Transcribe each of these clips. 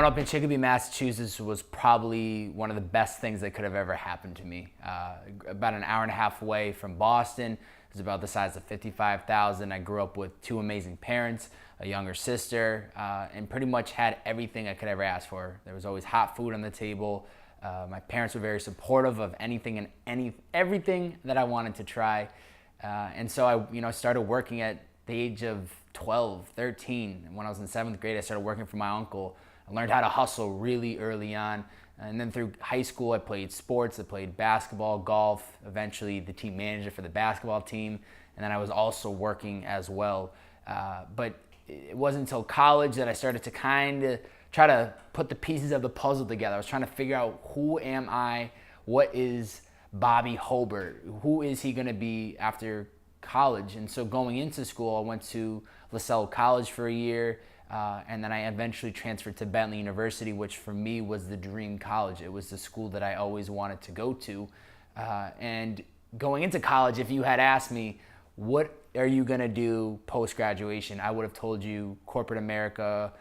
up in Chicopee, Massachusetts was probably one of the best things that could have ever happened to me. About an hour and a half away from Boston. It was about the size of 55,000. I grew up with two amazing parents, a younger sister, and pretty much had everything I could ever ask for. There was always hot food on the table. My parents were very supportive of anything and everything that I wanted to try. And so I started working at the age of 12, 13. When I was in 7th grade, I started working for my uncle. I learned how to hustle really early on. And then through high school, I played sports. I played basketball, golf, eventually the team manager for the basketball team. And then I was also working as well. But it wasn't until college that I started to kind of try to put the pieces of the puzzle together. I was trying to figure out, who am I? What is Bobby Hobert? Who is he going to be after college? And so going into school, I went to LaSalle College for a year. And then I eventually transferred to Bentley University, which for me was the dream college. It was the school that I always wanted to go to. And going into college, if you had asked me, what are you going to do post-graduation? I would have told you corporate America,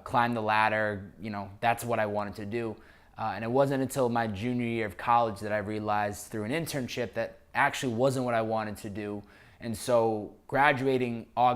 climb the ladder. That's what I wanted to do. And it wasn't until my junior year of college that I realized through an internship that actually wasn't what I wanted to do. And so graduating May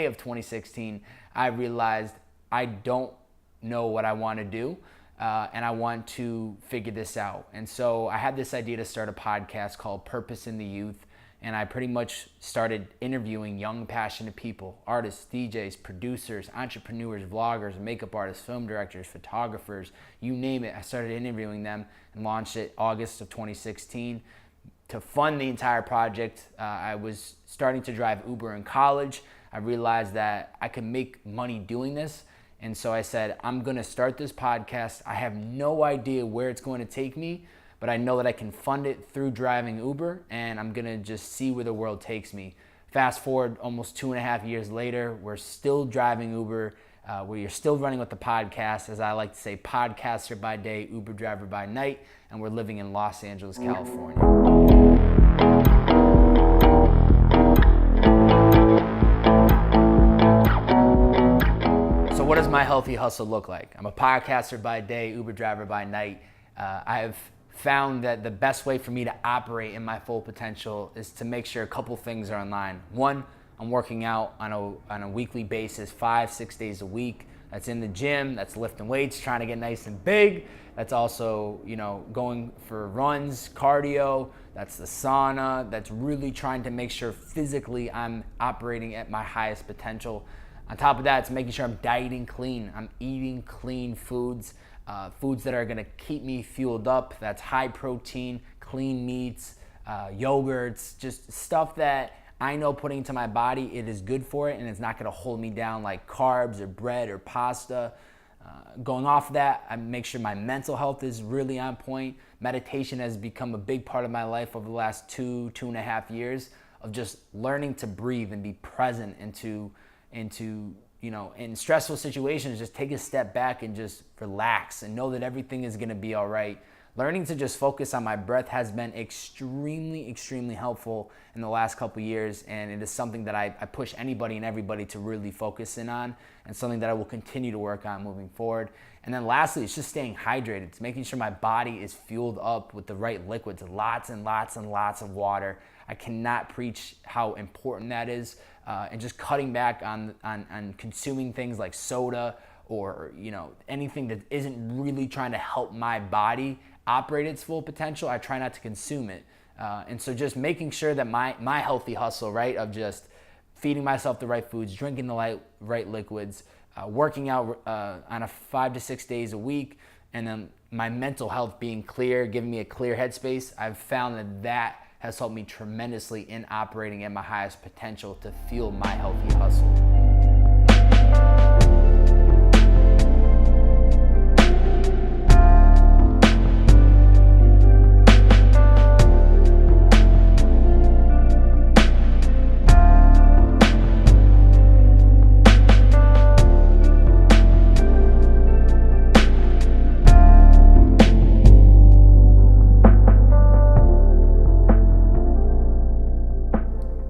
of 2016, I realized I don't know what I want to do, and I want to figure this out. And so I had this idea to start a podcast called Purpose in the Youth, and I pretty much started interviewing young, passionate people, artists, DJs, producers, entrepreneurs, vloggers, makeup artists, film directors, photographers, you name it. I started interviewing them and launched it August of 2016. To fund the entire project, I was starting to drive Uber in college. I realized that I could make money doing this. And so I said, I'm going to start this podcast. I have no idea where it's going to take me, but I know that I can fund it through driving Uber, and I'm going to just see where the world takes me. Fast forward almost 2.5 years later, we're still driving Uber. We're still running with the podcast, as I like to say, podcaster by day, Uber driver by night, and we're living in Los Angeles, California. So what does my healthy hustle look like? I'm a podcaster by day, Uber driver by night. I've found that the best way for me to operate in my full potential is to make sure a couple things are in line. One, I'm working out on a weekly basis, 5-6 days a week. That's in the gym, that's lifting weights, trying to get nice and big. That's also, going for runs, cardio. That's the sauna. That's really trying to make sure physically I'm operating at my highest potential. On top of that, it's making sure I'm dieting clean. I'm eating clean foods, foods that are gonna keep me fueled up. That's high protein, clean meats, yogurts, just stuff that I know putting into my body, it is good for it, and it's not gonna hold me down like carbs or bread or pasta. Going off of that, I make sure my mental health is really on point. Meditation has become a big part of my life over the last 2.5 years of just learning to breathe and be present into in stressful situations, just take a step back and just relax and know that everything is gonna be all right. Learning to just focus on my breath has been extremely, extremely helpful in the last couple years, and it is something that I push anybody and everybody to really focus in on, and something that I will continue to work on moving forward. And then lastly, it's just staying hydrated. It's making sure my body is fueled up with the right liquids, lots and lots and lots of water. I cannot preach how important that is, and just cutting back on consuming things like soda or anything that isn't really trying to help my body operate its full potential. I try not to consume it. And so just making sure that my healthy hustle, right, of just feeding myself the right foods, drinking the right liquids, working out on a 5 to 6 days a week, and then my mental health being clear, giving me a clear headspace, I've found that has helped me tremendously in operating at my highest potential to fuel my healthy hustle.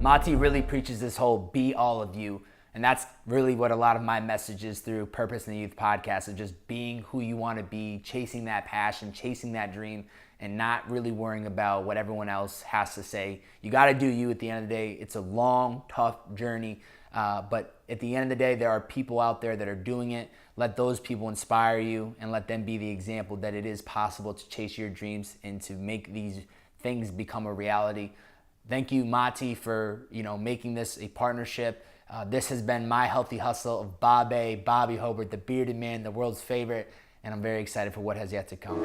Mati really preaches this whole be all of you. And that's really what a lot of my message is through Purpose in the Youth podcast, of just being who you want to be, chasing that passion, chasing that dream, and not really worrying about what everyone else has to say. You got to do you at the end of the day. It's a long, tough journey, but at the end of the day, there are people out there that are doing it. Let those people inspire you and let them be the example that it is possible to chase your dreams and to make these things become a reality. Thank you, Mati, for making this a partnership. This has been my healthy hustle of Bobbbaaaay, Bobby Hobart, the bearded man, the world's favorite, and I'm very excited for what has yet to come.